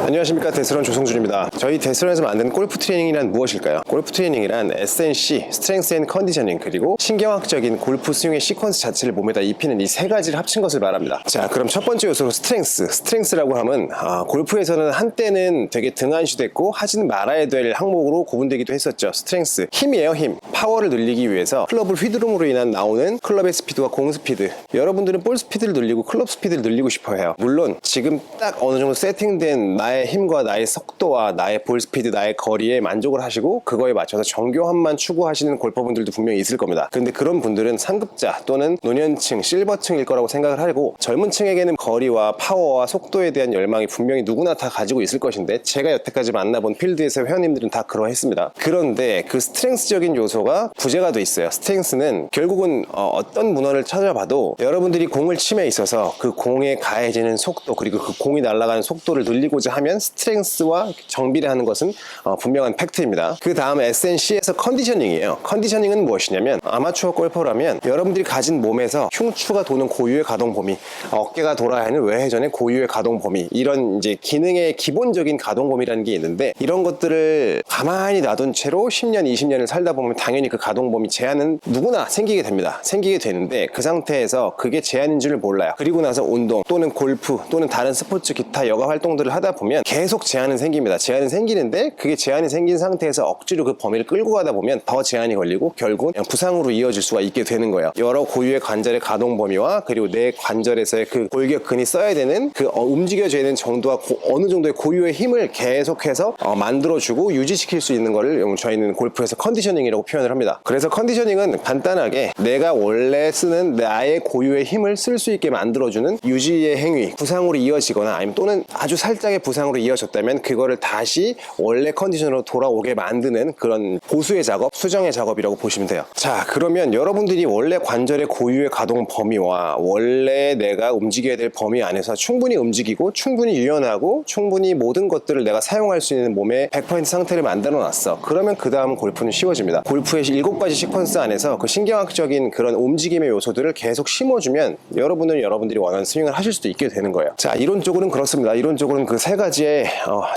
안녕하십니까. 데스런 조성준입니다. 저희 데스런에서 만든 골프 트레이닝이란 무엇일까요? 골프 트레이닝이란 S&C, 스트렝스 앤 컨디셔닝, 그리고 신경학적인 골프 스윙의 시퀀스 자체를 몸에다 입히는 이 세 가지를 합친 것을 말합니다. 자, 그럼 첫 번째 요소로 스트렝스라고 하면 골프에서는 한때는 되게 등한시됐고 하지는 말아야 될 항목으로 구분되기도 했었죠. 스트렝스, 힘이에요. 힘. 파워를 늘리기 위해서 클럽을 휘두름으로 인한 나오는 클럽의 스피드와 공 스피드. 여러분들은 볼 스피드를 늘리고 클럽 스피드를 늘리고 싶어 해요. 물론 지금 딱 어느 정도 세팅된 나의 힘과 나의 속도와 나의 볼 스피드, 나의 거리에 만족을 하시고 그거에 맞춰서 정교함만 추구하시는 골퍼분들도 분명히 있을 겁니다. 근데 그런 분들은 상급자 또는 노년층, 실버층일 거라고 생각을 하고, 젊은 층에게는 거리와 파워와 속도에 대한 열망이 분명히 누구나 다 가지고 있을 것인데, 제가 여태까지 만나본 필드에서 회원님들은 다 그러했습니다. 그런데 그 스트렝스적인 요소가 부재가 돼 있어요. 스트렝스는 결국은 어떤 문헌을 찾아봐도 여러분들이 공을 침에 있어서 그 공에 가해지는 속도, 그리고 그 공이 날아가는 속도를 늘리고자 하면 스트렝스와 정비를 하는 것은 분명한 팩트입니다. 그 다음 S&C에서 컨디셔닝이에요. 컨디셔닝은 무엇이냐면, 아마추어 골퍼라면 여러분들이 가진 몸에서 흉추가 도는 고유의 가동 범위, 어깨가 돌아야 하는 외회전의 고유의 가동 범위, 이런 이제 기능의 기본적인 가동 범위라는 게 있는데, 이런 것들을 가만히 놔둔 채로 10년, 20년을 살다 보면 당연히 그 가동 범위 제한은 누구나 생기게 됩니다. 생기게 되는데, 그 상태에서 그게 제한인 줄을 몰라요. 그리고 나서 운동 또는 골프 또는 다른 스포츠 기타 여가 활동들을 하다 보면 계속 제한은 생깁니다. 제한은 생기는데, 그게 제한이 생긴 상태에서 억지로 그 범위를 끌고 가다 보면 더 제한이 걸리고 결국은 부상으로 이어질 수가 있게 되는 거예요. 여러 고유의 관절의 가동 범위와 그리고 내 관절에서의 그 골격근이 써야 되는 그 움직여져야 되는 정도와 어느 정도의 고유의 힘을 계속해서 만들어주고 유지시킬 수 있는 거를 저희는 골프에서 컨디셔닝이라고 표현을 합니다. 그래서 컨디셔닝은 간단하게 내가 원래 쓰는 나의 고유의 힘을 쓸 수 있게 만들어주는 유지의 행위, 부상으로 이어지거나 아니면 또는 아주 살짝의 부상으로 이어졌다면 그거를 다시 원래 컨디션으로 돌아오게 만드는 그런 보수의 작업, 수정의 작업이라고 보시면 돼요. 자, 그러면 여러분들이 원래 관절의 고유의 가동 범위와 원래 내가 움직여야 될 범위 안에서 충분히 움직이고 충분히 유연하고 충분히 모든 것들을 내가 사용할 수 있는 몸의 100% 상태를 만들어 놨어. 그러면 그 다음 골프는 쉬워집니다. 골프의 7가지 시퀀스 안에서 그 신경학적인 그런 움직임의 요소들을 계속 심어주면 여러분들이 원하는 스윙을 하실 수도 있게 되는 거예요. 자, 이론적으로는 그렇습니다. 이론적으로는 그 세 가지의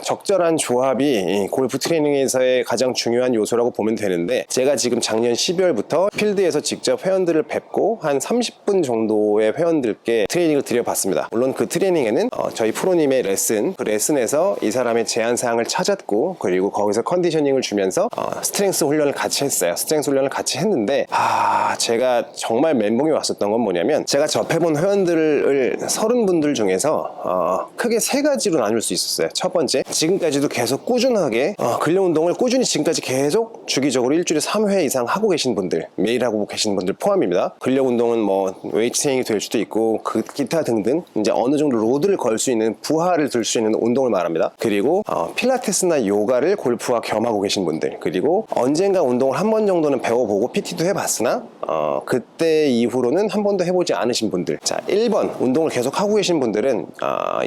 적절한 조합이 골프 트레이닝에서의 가장 중요한 요소라고 보면 되는데, 제가 지금 작년 12월부터 필드에서 직접 회원들을 뵙고 한 30분 정도의 회원들께 트레이닝을 드려봤습니다. 물론 그 트레이닝에는 저희 프로님의 그 레슨에서 이 사람의 제한사항을 찾았고, 그리고 거기서 컨디셔닝을 주면서 스트렝스 훈련을 같이 했어요. 스트렝스 훈련을 같이 했는데 제가 정말 멘붕이 왔었던 건 뭐냐면, 제가 접해본 회원들을 30분들 중에서 크게 세 가지로 나눌 수 있었어요. 첫 번째, 지금까지도 계속 꾸준하게 근력 운동을 꾸준히 지금까지 계속 주기적으로 일주일에 3회 이상 하고 계신 분들, 매일 하고 계신 분들 포함입니다. 근력 운동은 뭐 웨이트 트레이닝이 될 수도 있고 그 기타 등등 이제 어느 정도 로드를 걸 수 있는, 부하를 들 수 있는 운동을 말합니다. 그리고 필라테스나 요가를 골프와 겸하고 계신 분들, 그리고 언젠가 운동을 한 번 정도는 배워보고 PT도 해봤으나 그때 이후로는 한 번도 해보지 않으신 분들. 자, 1번 운동을 계속 하고 계신 분들은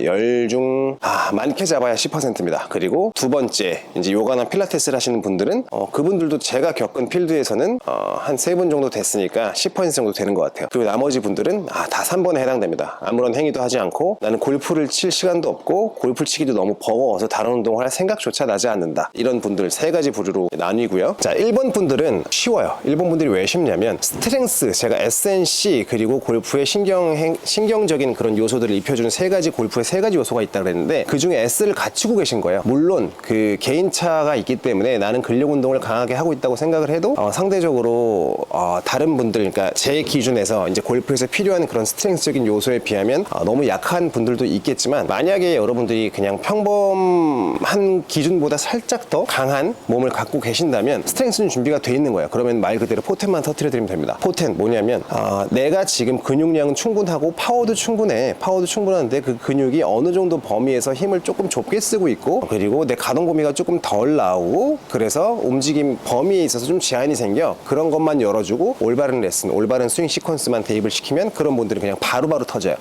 열 중 많게 잡아야 10%입니다. 그리고 두 번째, 이제 요가나 필라테스를 하시는 분들은 그분들도 제가 겪은 필드에서는 한 3분 정도 됐으니까 10% 정도 되는 것 같아요. 그리고 나머지 분들은 다 3번에 해당됩니다. 아무런 행위도 하지 않고 나는 골프를 칠 시간도 없고 골프 치기도 너무 버거워서 다른 운동을 할 생각조차 나지 않는다. 이런 분들 세 가지 부류로 나뉘고요. 자, 1번 분들은 쉬워요. 1번 분들이 왜 쉽냐면, 스트렝스, 제가 S&C 그리고 골프의 신경적인 그런 요소들을 입혀주는 세 가지, 골프의 세 가지 요소가 있다고 그랬는데, 그 중에 S를 갖추고 계신 거예요. 물론 그 개인차가 있기 때문에 나는 근력 운동을 강하게 하고 있다고 생각을 해도 상대적으로 다른 분들, 그러니까 제 기준에서 이제 골프에서 필요한 그런 스트렝스적인 요소에 비하면 너무 약한 분들도 있겠지만, 만약에 여러분들이 그냥 평범한 기준보다 살짝 더 강한 몸을 갖고 계신다면 스트렝스는 준비가 돼 있는 거예요. 그러면 말 그대로 포텐만 터뜨려 드리면 됩니다. 포텐 뭐냐면, 내가 지금 근육량은 충분하고 파워도 충분한데 그 근육이 어느 정도 범위에서 힘을 조금 좁게 쓰고 있고, 그리고 내 가동 범위가 조금 덜 나오고, 그래서 움직임 범위에 있어서 좀 제한이 생겨. 그런 것만 열어주고 올바른 레슨, 올바른 스윙 시퀀스만 대입을 시키면 그런 분들은 그냥 바로바로 터져요.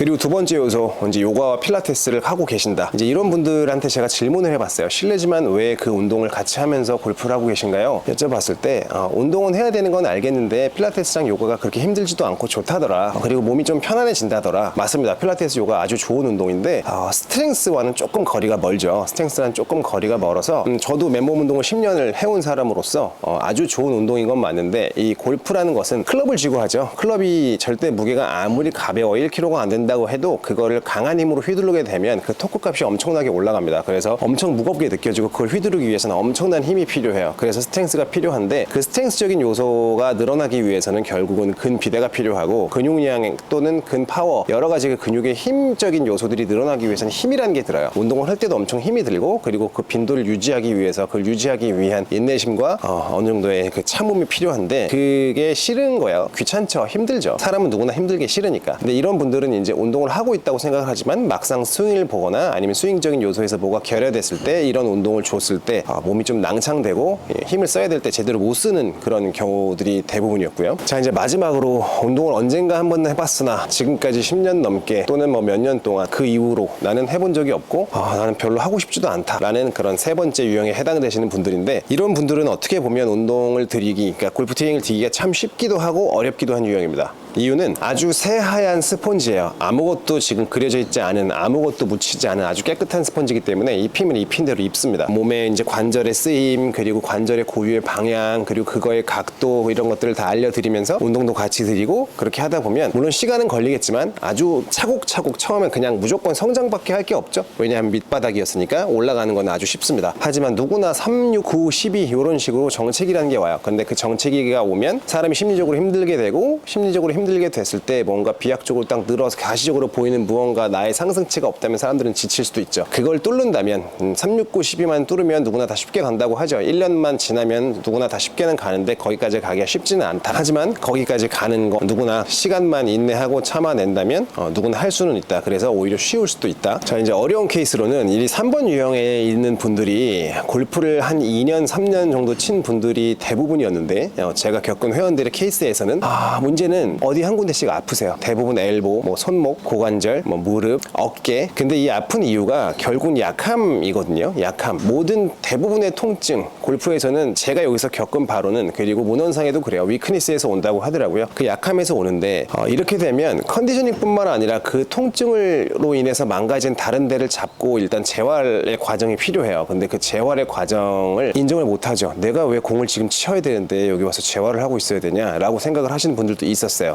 그리고 두 번째 요소, 이제 요가와 필라테스를 하고 계신다. 이제 이런 분들한테 제가 질문을 해봤어요. 실례지만 왜 그 운동을 같이 하면서 골프를 하고 계신가요? 여쭤봤을 때 운동은 해야 되는 건 알겠는데 필라테스랑 요가가 그렇게 힘들지도 않고 좋다더라. 그리고 몸이 좀 편안해진다더라. 맞습니다. 필라테스 요가 아주 좋은 운동인데 스트렝스와는 조금 거리가 멀죠. 스트렝스와는 조금 거리가 멀어서 저도 맨몸 운동을 10년을 해온 사람으로서 아주 좋은 운동인 건 맞는데 이 골프라는 것은 클럽을 쥐고 하죠. 클럽이 절대 무게가 아무리 가벼워 1kg가 안 된다고 해도 그거를 강한 힘으로 휘두르게 되면 그 토크 값이 엄청나게 올라갑니다. 그래서 엄청 무겁게 느껴지고 그걸 휘두르기 위해서는 엄청난 힘이 필요해요. 그래서 스트렝스가 필요한데 그 스트렝스적인 요소가 늘어나기 위해서는 결국은 근비대가 필요하고 근육량 또는 근파워 여러 가지 그 근육의 힘적인 요소들이 늘어나기 위해서는 힘이라는 게 들어요. 운동을 할 때도 엄청 힘이 들고 그리고 그 빈도를 유지하기 위해서 그걸 유지하기 위한 인내심과 어느 정도의 그 참음이 필요한데 그게 싫은 거예요. 귀찮죠. 힘들죠. 사람은 누구나 힘들게 싫으니까. 근데 이런 분들은 이제 운동을 하고 있다고 생각을 하지만 막상 스윙을 보거나 아니면 스윙적인 요소에서 뭐가 결여됐을 때 이런 운동을 줬을 때 몸이 좀 낭창되고 힘을 써야 될 때 제대로 못 쓰는 그런 경우들이 대부분이었고요. 자, 이제 마지막으로 운동을 언젠가 한 번 해봤으나 지금까지 10년 넘게 또는 뭐 몇 년 동안 그 이후로 나는 해본 적이 없고 나는 별로 하고 싶지도 않다 라는 그런 세 번째 유형에 해당되시는 분들인데 이런 분들은 어떻게 보면 운동을 그러니까 골프 트레이닝을 드리기가 참 쉽기도 하고 어렵기도 한 유형입니다. 이유는 아주 새하얀 스폰지예요. 아무것도 지금 그려져 있지 않은 아무것도 묻히지 않은 아주 깨끗한 스펀지이기 때문에 입히면 입힌 대로 입습니다. 몸에 이제 관절의 쓰임 그리고 관절의 고유의 방향 그리고 그거의 각도 이런 것들을 다 알려드리면서 운동도 같이 드리고 그렇게 하다 보면 물론 시간은 걸리겠지만 아주 차곡차곡 처음엔 그냥 무조건 성장밖에 할 게 없죠. 왜냐하면 밑바닥이었으니까 올라가는 건 아주 쉽습니다. 하지만 누구나 3, 6, 9, 12 이런 식으로 정체기라는 게 와요. 근데 그 정체기가 오면 사람이 심리적으로 힘들게 되고 심리적으로 힘들게 됐을 때 뭔가 비약적으로 딱 늘어서 가시적으로 보이는 무언가 나의 상승치가 없다면 사람들은 지칠 수도 있죠. 그걸 뚫는다면 3, 6, 9, 12만 뚫으면 누구나 다 쉽게 간다고 하죠. 1년만 지나면 누구나 다 쉽게는 가는데 거기까지 가기가 쉽지는 않다. 하지만 거기까지 가는 거 누구나 시간만 인내하고 참아낸다면 누구나 할 수는 있다. 그래서 오히려 쉬울 수도 있다. 자, 이제 어려운 케이스로는 이 3번 유형에 있는 분들이 골프를 한 2년, 3년 정도 친 분들이 대부분이었는데 제가 겪은 회원들의 케이스에서는 문제는 어디 한 군데씩 아프세요. 대부분 엘보, 뭐 손목, 고관절, 뭐 무릎, 어깨. 근데 이 아픈 이유가 결국은 약함이거든요. 약함. 모든 대부분의 통증, 골프에서는 제가 여기서 겪은 바로는 그리고 문헌상에도 그래요. 위크니스에서 온다고 하더라고요. 그 약함에서 오는데 이렇게 되면 컨디셔닝뿐만 아니라 그 통증으로 인해서 망가진 다른 데를 잡고 일단 재활의 과정이 필요해요. 근데 그 재활의 과정을 인정을 못하죠. 내가 왜 공을 지금 치어야 되는데 여기 와서 재활을 하고 있어야 되냐라고 생각을 하시는 분들도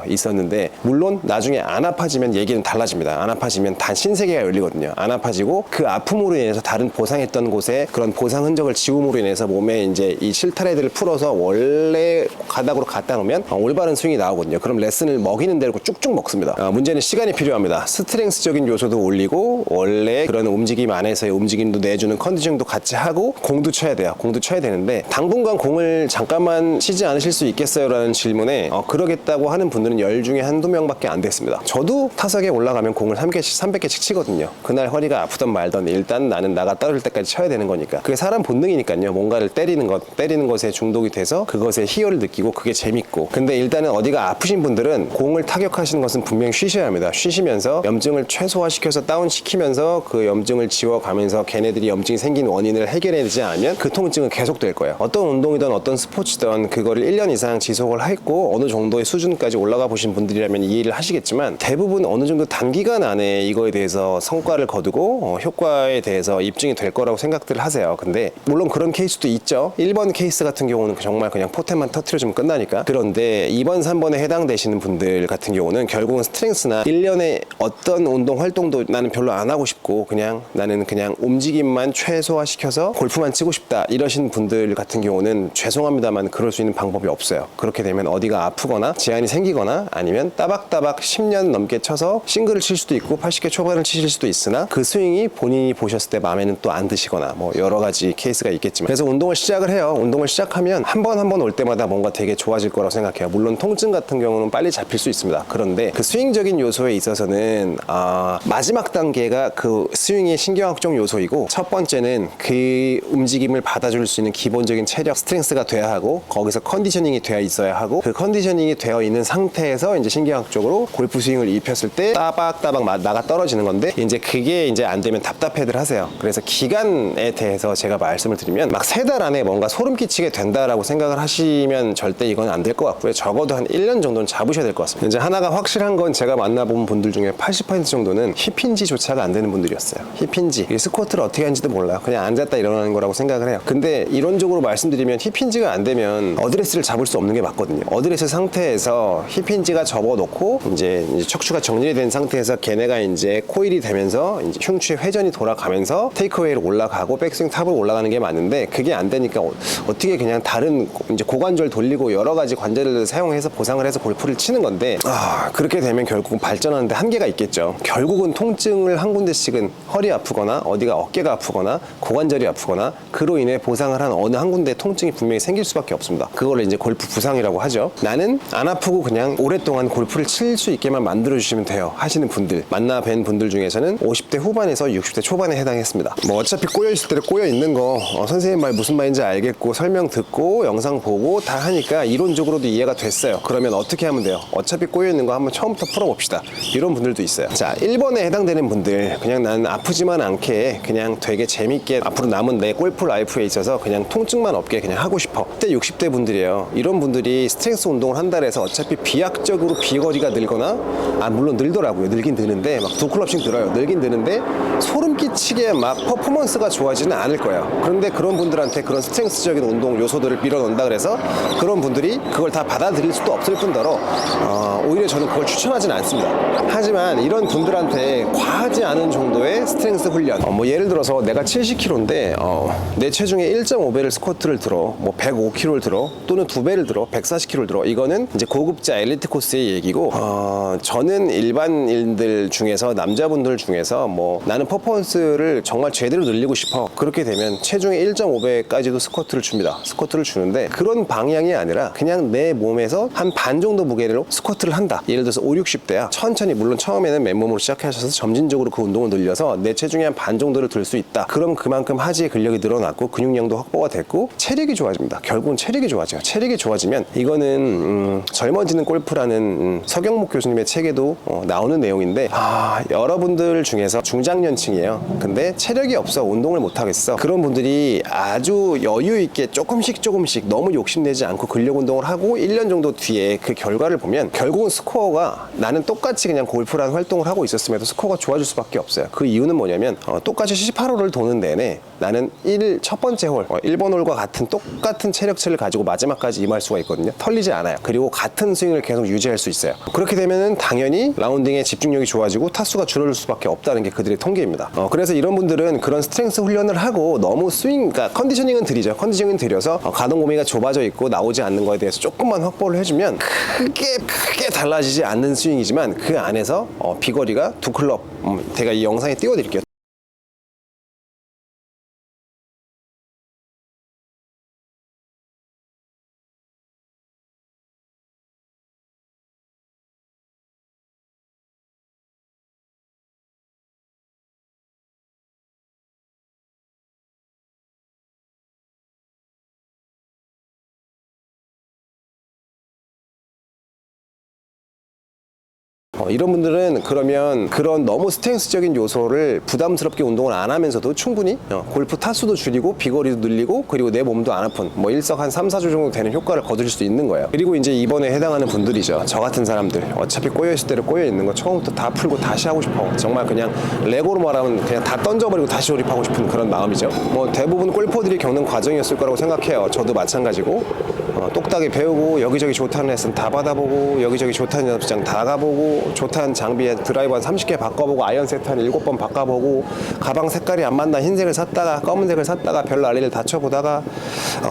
있었는데 물론 나중에 안 아파지면 얘기는 달라집니다. 안 아파지면 단 신세계가 열리거든요. 안 아파지고 그 아픔으로 인해서 다른 보상했던 곳에 그런 보상 흔적을 지움으로 인해서 몸에 이제 이 실타래들을 풀어서 원래 가닥으로 갖다 놓으면 올바른 스윙이 나오거든요. 그럼 레슨을 먹이는 대로 쭉쭉 먹습니다. 문제는 시간이 필요합니다. 스트렝스적인 요소도 올리고 원래 그런 움직임 안에서의 움직임도 내주는 컨디션도 같이 하고 공도 쳐야 돼요. 공도 쳐야 되는데 당분간 공을 잠깐만 치지 않으실 수 있겠어요? 라는 질문에 그러겠다고 하는 분들은 10 중에 한두 명밖에 안 됐습니다. 저도 타석에 올라가면 공을 300개씩 치거든요. 그날 허리가 아프던 말던 일단 나는 나가 떨어질 때까지 쳐야 되는 거니까. 그게 사람 본능이니까요. 뭔가를 때리는 것에 중독이 돼서 그것에 희열을 느끼고 그게 재밌고. 근데 일단은 어디가 아프신 분들은 공을 타격하시는 것은 분명히 쉬셔야 합니다. 쉬시면서 염증을 최소화시켜서 다운시키면서 그 염증을 지워가면서 걔네들이 염증이 생긴 원인을 해결해내지 않으면 그 통증은 계속될 거예요. 어떤 운동이든 어떤 스포츠든 그거를 1년 이상 지속을 했고 어느 정도의 수준까지 올라가 보신 분들이라면 이해를 하시겠지만 대부분 어느 정도 단기간 안에 이거에 대해서 성과를 거두고 효과에 대해서 입증이 될 거라고 생각들을 하세요. 근데 물론 그런 케이스도 있죠. 1번 케이스 같은 경우는 정말 그냥 포텐만 터트려주면 끝나니까. 그런데 2번, 3번에 해당되시는 분들 같은 경우는 결국은 스트렝스나 1년에 어떤 운동 활동도 나는 별로 안 하고 싶고 나는 그냥 움직임만 최소화시켜서 골프만 치고 싶다 이러신 분들 같은 경우는 죄송합니다만 그럴 수 있는 방법이 없어요. 그렇게 되면 어디가 아프거나 제한이 생기거나 아니면 따박따박 10년 넘게 쳐서 싱글을 칠 수도 있고 80개 초반을 치실 수도 있으나 그 스윙이 본인이 보셨을 때 마음에는 또 안 드시거나 뭐 여러 가지 케이스가 있겠지만 그래서 운동을 시작을 해요. 운동을 시작하면 한 번 올 때마다 뭔가 되게 좋아질 거라고 생각해요. 물론 통증 같은 경우는 빨리 잡힐 수 있습니다. 그런데 그 스윙적인 요소에 있어서는 마지막 단계가 그 스윙의 신경학적 요소이고 첫 번째는 그 움직임을 받아줄 수 있는 기본적인 체력 스트렝스가 돼야 하고 거기서 컨디셔닝이 되어 있어야 하고 그 컨디셔닝이 되어 있는 상태 상태에서 이제 신경학적으로 골프 스윙을 입혔을 때 따박따박 나가 떨어지는 건데, 이제 그게 이제 안 되면 답답해들 하세요. 그래서 기간에 대해서 제가 말씀을 드리면 막 3달 안에 뭔가 소름 끼치게 된다라고 생각을 하시면 절대 이건 안 될 것 같고요. 적어도 한 1년 정도는 잡으셔야 될 것 같습니다. 이제 하나가 확실한 건 제가 만나본 분들 중에 80% 정도는 힙힌지조차가 안 되는 분들이었어요. 힙힌지. 스쿼트를 어떻게 하는지도 몰라요. 그냥 앉았다 일어나는 거라고 생각을 해요. 근데 이론적으로 말씀드리면 힙힌지가 안 되면 어드레스를 잡을 수 없는 게 맞거든요. 어드레스 상태에서 힙힌지가 접어놓고 이제 척추가 정리된 상태에서 걔네가 이제 코일이 되면서 이제 흉추의 회전이 돌아가면서 테이크어웨이로 올라가고 백스윙 탑으로 올라가는 게 맞는데, 그게 안 되니까 어떻게 그냥 다른 이제 고관절 돌리고 여러 가지 관절을 사용해서 보상을 해서 골프를 치는 건데, 그렇게 되면 결국은 발전하는데 한계가 있겠죠. 결국은 통증을 한 군데씩은 허리 아프거나 어디가 어깨가 아프거나 고관절이 아프거나 그로 인해 보상을 한 어느 한 군데 통증이 분명히 생길 수밖에 없습니다. 그걸 이제 골프 부상이라고 하죠. 나는 안 아프고 그냥 오랫동안 골프를 칠 수 있게만 만들어주시면 돼요 하시는 분들, 만나 뵌 분들 중에서는 50대 후반에서 60대 초반에 해당했습니다. 뭐 어차피 꼬여있을 때는 꼬여있는 거 선생님 말 무슨 말인지 알겠고 설명 듣고 영상 보고 다 하니까 이론적으로도 이해가 됐어요. 그러면 어떻게 하면 돼요? 어차피 꼬여있는 거 한번 처음부터 풀어봅시다. 이런 분들도 있어요. 자, 1번에 해당되는 분들, 그냥 나는 아프지만 않게 그냥 되게 재밌게 앞으로 남은 내 골프 라이프에 있어서 그냥 통증만 없게 그냥 하고 싶어. 그때 60대 분들이에요. 이런 분들이 스트렝스 운동을 한다 해서 어차피 비약적으로 비거리가 늘거나, 물론 늘더라고요. 늘긴 느는데 막 2클럽씩 늘어요. 늘긴 느는데 소름 끼치게 막 퍼포먼스가 좋아지는 않을 거예요. 그런데 그런 분들한테 그런 스트렝스적인 운동 요소들을 밀어넣는다 그래서 그런 분들이 그걸 다 받아들일 수도 없을 뿐더러 오히려 저는 그걸 추천하진 않습니다. 하지만 이런 분들한테 과하지 않은 정도의 스트렝스 훈련, 뭐 예를 들어서 내가 70kg인데 내 체중의 1.5배를 스쿼트를 들어, 뭐 105kg를 들어, 또는 2배를 들어, 140kg를 들어. 이거는 이제 고급자 엘리트 코스의 얘기고, 저는 일반인들 중에서, 남자분들 중에서 뭐 나는 퍼포먼스를 정말 제대로 늘리고 싶어, 그렇게 되면 체중의 1.5배까지도 스쿼트를 줍니다. 스쿼트를 주는데 그런 방향이 아니라 그냥 내 몸에서 한 반 정도 무게로 스쿼트를 한다. 예를 들어서 5, 60대야. 천천히, 물론 처음에는 맨몸으로 시작하셔서 점진적으로 그 운동을 늘려서 내 체중의 한 반 정도를 들 수 있다. 그럼 그만큼 하지의 근력이 늘어났고 근육량도 확보가 됐고 체력이 좋아집니다. 결국은 체력이 좋아져요. 체력이 좋아지면 이거는 젊어지는 골프라는 서경목 교수님의 책에도 나오는 내용인데, 여러분들 중에서 중장년층이에요. 근데 체력이 없어, 운동을 못 하겠어. 그런 분들이 아주 여유 있게 조금씩 너무 욕심내지 않고 근력 운동을 하고 1년 정도 뒤에 그 결과를 보면 결국은 스코어가, 나는 똑같이 그냥 골프라는 활동을 하고 있었음에도 스코어가 좋아질 수밖에 없어요. 그 이유는 뭐냐면 똑같이 18홀을 도는 내내 나는 첫 번째 홀, 1번 홀과 같은 똑같은 체력치를 가지고 마지막까지 임할 수가 있거든요. 털리지 않아요. 그리고 같은 스윙을 계속 유지할 수 있어요. 그렇게 되면은 당연히 라운딩의 집중력이 좋아지고 타수가 줄어들 수밖에 없다는 게 그들의 통계입니다. 그래서 이런 분들은 그런 스트렝스 훈련을 하고 너무 그러니까 컨디셔닝은 드리죠. 컨디셔닝은 드려서 가동 범위가 좁아져 있고 나오지 않는 거에 대해서 조금만 확보를 해주면 크게 달라지지 않는 스윙이지만 그 안에서 비거리가 2클럽, 제가 이 영상에 띄워드릴게요. 이런 분들은 그러면 그런 너무 스트렝스적인 요소를 부담스럽게 운동을 안 하면서도 충분히 골프 타수도 줄이고 비거리도 늘리고 그리고 내 몸도 안 아픈 뭐 일석 한 3, 4주 정도 되는 효과를 거두실 수 있는 거예요. 그리고 이제 이번에 해당하는 분들이죠. 저 같은 사람들, 어차피 꼬여있을 대로 꼬여있는 거 처음부터 다 풀고 다시 하고 싶어. 정말 그냥 레고로 말하면 그냥 다 던져버리고 다시 조립하고 싶은 그런 마음이죠. 뭐 대부분 골퍼들이 겪는 과정이었을 거라고 생각해요. 저도 마찬가지고 똑딱이 배우고 여기저기 좋다는 레슨 다 받아보고 여기저기 좋다는 연습장 다 가보고 좋다는 장비에 드라이버 한 30개 바꿔보고 아이언 세트 한 7번 바꿔보고 가방 색깔이 안 맞나 흰색을 샀다가 검은색을 샀다가 별 난리를 다쳐보다가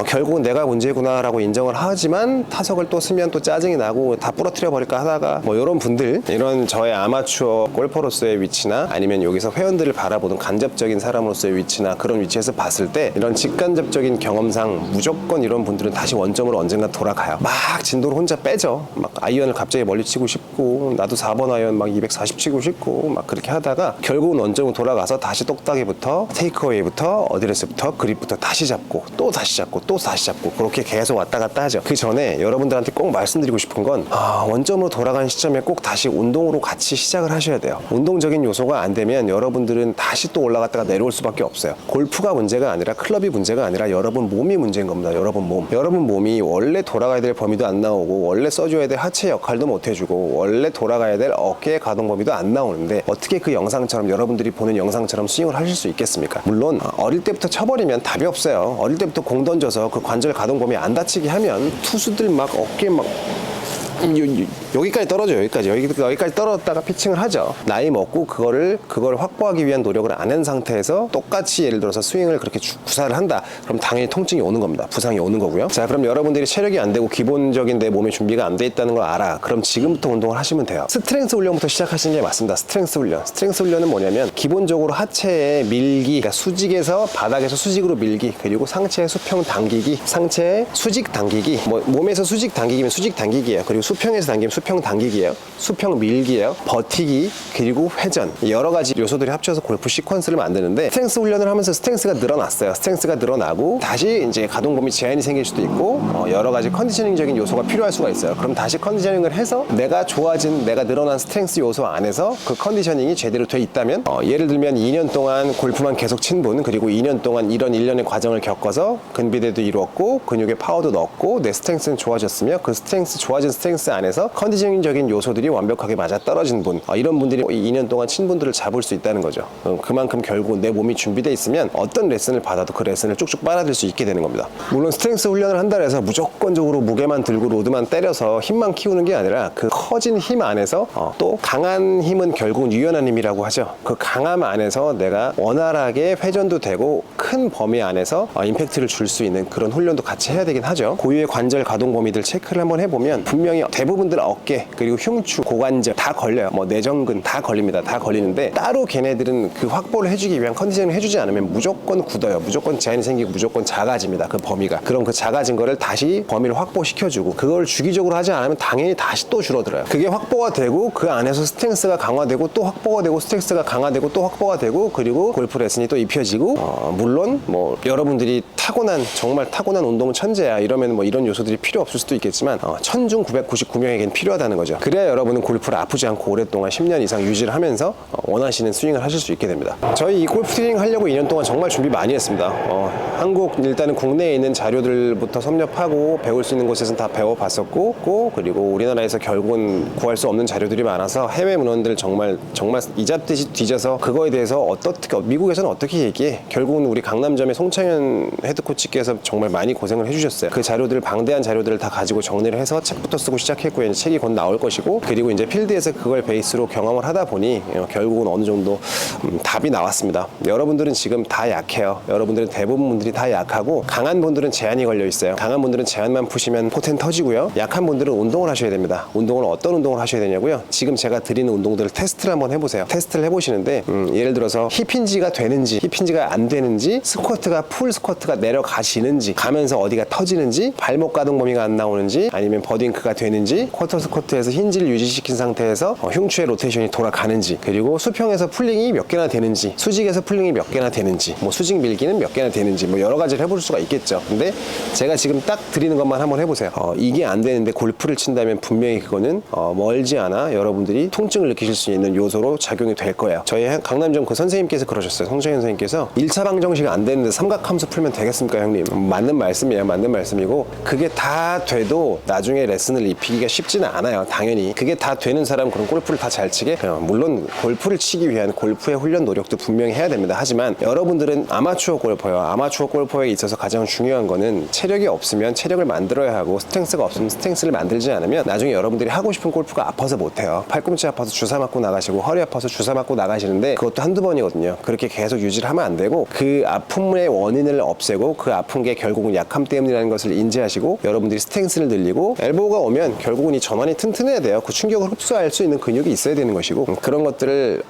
결국은 내가 문제구나 라고 인정을 하지만 타석을 또 쓰면 또 짜증이 나고 다 부러뜨려 버릴까 하다가 뭐 이런 분들, 이런 저의 아마추어 골퍼로서의 위치나 아니면 여기서 회원들을 바라보는 간접적인 사람으로서의 위치나 그런 위치에서 봤을 때 이런 직간접적인 경험상 무조건 이런 분들은 다시 원점으로 진도로 언젠가 돌아가요. 막 진도를 혼자 빼죠. 막 아이언을 갑자기 멀리 치고 싶고 나도 4번 아이언 막 240 치고 싶고 막 그렇게 하다가 결국은 원점으로 돌아가서 다시 똑딱이부터 테이크어웨이부터 어드레스부터 그립부터 다시 잡고 또 다시 잡고 또 다시 잡고 그렇게 계속 왔다 갔다 하죠. 그 전에 여러분들한테 꼭 말씀드리고 싶은 건 원점으로 돌아가는 시점에 꼭 다시 운동으로 같이 시작을 하셔야 돼요. 운동적인 요소가 안 되면 여러분들은 다시 또 올라갔다가 내려올 수밖에 없어요. 골프가 문제가 아니라 클럽이 문제가 아니라 여러분 몸이 문제인 겁니다. 여러분 몸이 원래 돌아가야 될 범위도 안 나오고 원래 써줘야 될 하체 역할도 못 해주고 원래 돌아가야 될 어깨의 가동 범위도 안 나오는데 어떻게 그 영상처럼 여러분들이 보는 영상처럼 스윙을 하실 수 있겠습니까? 물론 어릴 때부터 쳐버리면 답이 없어요. 어릴 때부터 공 던져서 그 관절 가동 범위 안 다치게 하면 투수들 막 어깨 막 여기까지 떨어져요. 여기까지 떨어졌다가 피칭을 하죠. 나이 먹고 그걸 확보하기 위한 노력을 안 한 상태에서 똑같이 예를 들어서 스윙을 그렇게 구사를 한다. 그럼 당연히 통증이 오는 겁니다. 부상이 오는 거고요. 자, 그럼 여러분들이 체력이 안 되고 기본적인 내 몸의 준비가 안 돼 있다는 걸 알아. 그럼 지금부터 운동을 하시면 돼요. 스트렝스 훈련부터 시작하시는 게 맞습니다. 스트렝스 훈련은 뭐냐면 기본적으로 하체의 밀기, 그러니까 수직에서 바닥에서 수직으로 밀기, 그리고 상체의 수평 당기기, 상체의 수직 당기기, 몸에서 수직 당기기면 수직 당기기예요. 그리고 수평에서 당기면 수평 당기기예요. 수평 밀기예요. 버티기, 그리고 회전, 여러 가지 요소들이 합쳐서 골프 시퀀스를 만드는데 스트렝스 훈련을 하면서 스트렝스가 늘어났어요. 스트렝스가 늘어나고 다시 이제 가동 범위 제한이 생길 수도 있고 여러 가지 컨디셔닝적인 요소가 필요할 수가 있어요. 그럼 다시 컨디셔닝을 해서 내가 늘어난 스트렝스 요소 안에서 그 컨디셔닝이 제대로 돼 있다면 예를 들면 2년 동안 골프만 계속 친 분, 그리고 2년 동안 이런 일련의 과정을 겪어서 근비대도 이루었고 근육에 파워도 넣었고 내 스트렝스는 좋아졌으며 그 좋아진 스트렝스 안에서 컨디셔닝적인 요소들이 완벽하게 맞아떨어진 분, 이런 분들이 2년 동안 친 분들을 잡을 수 있다는 거죠. 그만큼 결국 내 몸이 준비되어 있으면 어떤 레슨을 받아도 그 레슨을 쭉쭉 빨아들일 수 있게 되는 겁니다. 물론 스트렝스 훈련을 한다 해서 무조건적으로 무게만 들고 로드만 때려서 힘만 키우는 게 아니라 그 커진 힘 안에서 또 강한 힘은 결국은 유연한 힘이라고 하죠. 그 강함 안에서 내가 원활하게 회전도 되고 큰 범위 안에서 임팩트를 줄 수 있는 그런 훈련도 같이 해야 되긴 하죠. 고유의 관절 가동 범위들 체크를 한번 해보면 분명히 대부분들 어깨 그리고 흉추, 고관절 다 걸려요. 내전근 다 걸립니다. 다 걸리는데 따로 걔네들은 그 확보를 해주기 위한 컨디션을 해주지 않으면 무조건 굳어요. 무조건 제한이 생기고 무조건 작아집니다. 그 범위가. 그럼 그 작아진 거를 다시 범위를 확보시켜주고 그걸 주기적으로 하지 않으면 당연히 다시 또 줄어들어요. 그게 확보가 되고 그 안에서 스트렝스가 강화되고 또 확보가 되고 스트렝스가 강화되고 또 확보가 되고 그리고 골프 레슨이 또 입혀지고 물론 여러분들이 정말 타고난 운동 천재야 이러면 이런 요소들이 필요 없을 수도 있겠지만 천중 999명에겐 필요하다는 거죠. 그래야 여러분은 골프를 아프지 않고 오랫동안 10년 이상 유지를 하면서 원하시는 스윙을 하실 수 있게 됩니다. 저희 이 골프 트레이닝 하려고 2년 동안 정말 준비 많이 했습니다. 일단은 국내에 있는 자료들부터 섭렵하고 배울 수 있는 곳에서는 다 배워봤었고 그리고 우리나라에서 결국은 구할 수 없는 자료들이 많아서 해외 문헌들 정말 이잡듯이 뒤져서 그거에 대해서 미국에서는 어떻게 얘기해? 결국은 우리 강남점의 송창현 헤드코치께서 정말 많이 고생을 해주셨어요. 그 자료들 방대한 자료들을 다 가지고 정리를 해서 책부터 쓰고 시작했고요. 이제 책이 곧 나올 것이고 그리고 이제 필드에서 그걸 베이스로 경험을 하다 보니 결국은 어느 정도 답이 나왔습니다. 여러분들은 지금 다 약해요. 여러분들은 대부분 분들이 다 약하고 강한 분들은 제한이 걸려 있어요. 강한 분들은 제한만 푸시면 포텐 터지고요. 약한 분들은 운동을 하셔야 됩니다. 운동을 어떤 운동을 하셔야 되냐고요? 지금 제가 드리는 운동들을 테스트를 한번 해보세요. 테스트를 해보시는데 예를 들어서 힙힌지가 되는지 힙힌지가 안 되는지 스쿼트가 풀 스쿼트가 내려가시는지 가면서 어디가 터지는지 발목 가동 범위가 안 나오는지 아니면 버딩크가 되는지 쿼터 스쿼트에서 힌지를 유지시킨 상태에서 흉추의 로테이션이 돌아가는지 그리고 수평에서 풀링이 몇 개나 되는지 수직에서 풀링이 몇 개나 되는지 수직 밀기는 몇 개나 되는지 여러 가지를 해볼 수가 있겠죠. 근데 제가 지금 딱 드리는 것만 한번 해보세요. 이게 안 되는데 골프를 친다면 분명히 그거는 멀지 않아 여러분들이 통증을 느끼실 수 있는 요소로 작용이 될 거예요. 저희 강남점 그 선생님께서 그러셨어요. 송창현 선생님께서 1차 방정식 안 되는데 삼각함수 풀면 되겠습니까 형님? 맞는 말씀이에요. 맞는 말씀이고 그게 다 돼도 나중에 레슨을 입히기가 쉽지는 않아요. 당연히 그게 다 되는 사람은 그럼 골프를 다 잘 치게? 물론 골프를 치기 위한 골프의 훈련 노력도 분명히 해야 됩니다. 하지만 여러분들은 아마추어 골퍼예요. 아마추어 골퍼에 있어서 가장 중요한 거는 체력이 없으면 체력을 만들어야 하고 스트렝스가 없으면 스트렝스를 만들지 않으면 나중에 여러분들이 하고 싶은 골프가 아파서 못해요. 팔꿈치 아파서 주사 맞고 나가시고 허리 아파서 주사 맞고 나가시는데 그것도 한두 번이거든요. 그렇게 계속 유지를 하면 안 되고 그 아픔의 원인을 없애고 그 아픈 게 결국은 약함 때문이라는 것을 인지하시고 여러분들이 스트렝스를 늘리고 엘보가 오면 하려면 결국은 이 전완이 튼튼해야 돼요. 그 충격을 흡수할 수 있는 근육이 있어야 되는 것이고, 그런 것들을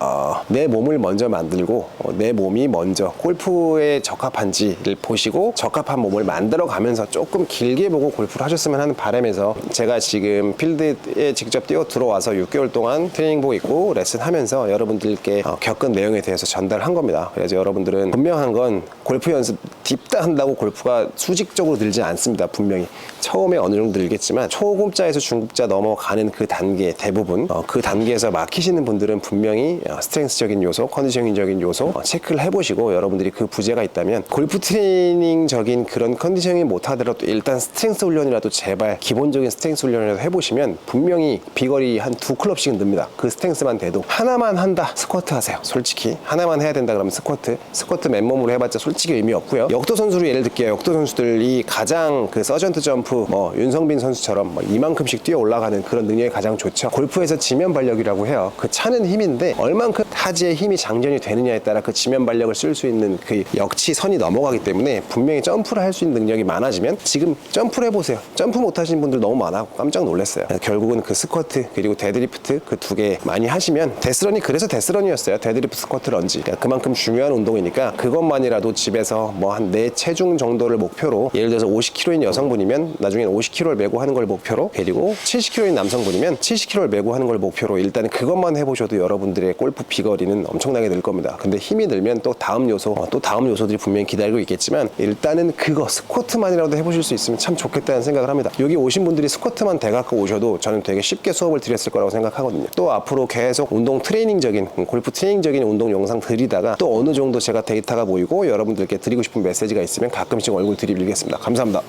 내 몸을 먼저 만들고 내 몸이 먼저 골프에 적합한지를 보시고 적합한 몸을 만들어 가면서 조금 길게 보고 골프를 하셨으면 하는 바람에서 제가 지금 필드에 직접 뛰어 들어와서 6개월 동안 트레이닝복 입고 레슨하면서 여러분들께 겪은 내용에 대해서 전달한 겁니다. 그래서 여러분들은 분명한 건 골프 연습 딥다 한다고 골프가 수직적으로 늘지 않습니다. 분명히 처음에 어느 정도 늘겠지만 초급자에서 중급자 넘어가는 그 단계 대부분 그 단계에서 막히시는 분들은 분명히 스트렝스적인 요소, 컨디셔닝적인 요소 체크를 해보시고, 여러분들이 그 부재가 있다면 골프 트레이닝적인 그런 컨디셔닝이 못하더라도 일단 스트렝스 훈련이라도 제발 기본적인 스트렝스 훈련이라도 해보시면 분명히 비거리 한 2클럽씩은 늡니다. 그 스트렝스만 돼도 하나만 한다 스쿼트 하세요. 솔직히 하나만 해야 된다 그러면 스쿼트 맨몸으로 해봤자 솔직히 의미 없고요. 역도 선수로 예를 들게요. 역도 선수들이 가장 그 서전트 점프 윤성빈 선수처럼 이만큼씩 뛰어 올라가는 그런 능력이 가장 좋죠. 골프에서 지면 발력이라고 해요. 그 차는 힘인데 얼만큼 타지의 힘이 장전이 되느냐에 따라 그 지면 발력을 쓸 수 있는 그 역치선이 넘어가기 때문에 분명히 점프를 할 수 있는 능력이 많아지면, 지금 점프를 해보세요. 점프 못하시는 분들 너무 많아 깜짝 놀랐어요. 결국은 그 스쿼트 그리고 데드리프트 그 두 개 많이 하시면, 데스런이 그래서 데스런이었어요. 데드리프트 스쿼트 런지. 그러니까 그만큼 중요한 운동이니까 그것만이라도 집에서 뭐 한 내 체중 정도를 목표로, 예를 들어서 50kg인 여성분이면 나중에는 50kg를 메고 하는 걸 목표로, 그리고 70kg인 남성분이면 70kg를 메고 하는 걸 목표로 일단은 그것만 해보셔도 여러분들의 골프 비거리는 엄청나게 늘 겁니다. 근데 힘이 늘면 또 다음 요소, 또 다음 요소들이 분명히 기다리고 있겠지만 일단은 그거 스쿼트만이라도 해보실 수 있으면 참 좋겠다는 생각을 합니다. 여기 오신 분들이 스쿼트만 대갖고 오셔도 저는 되게 쉽게 수업을 드렸을 거라고 생각하거든요. 또 앞으로 계속 운동 트레이닝적인, 골프 트레이닝적인 운동 영상 드리다가 또 어느 정도 제가 데이터가 보이고 여러분들께 드리고 싶은 메시지가 있으면 가끔씩 얼굴 들이밀겠습니다. 감사합니다.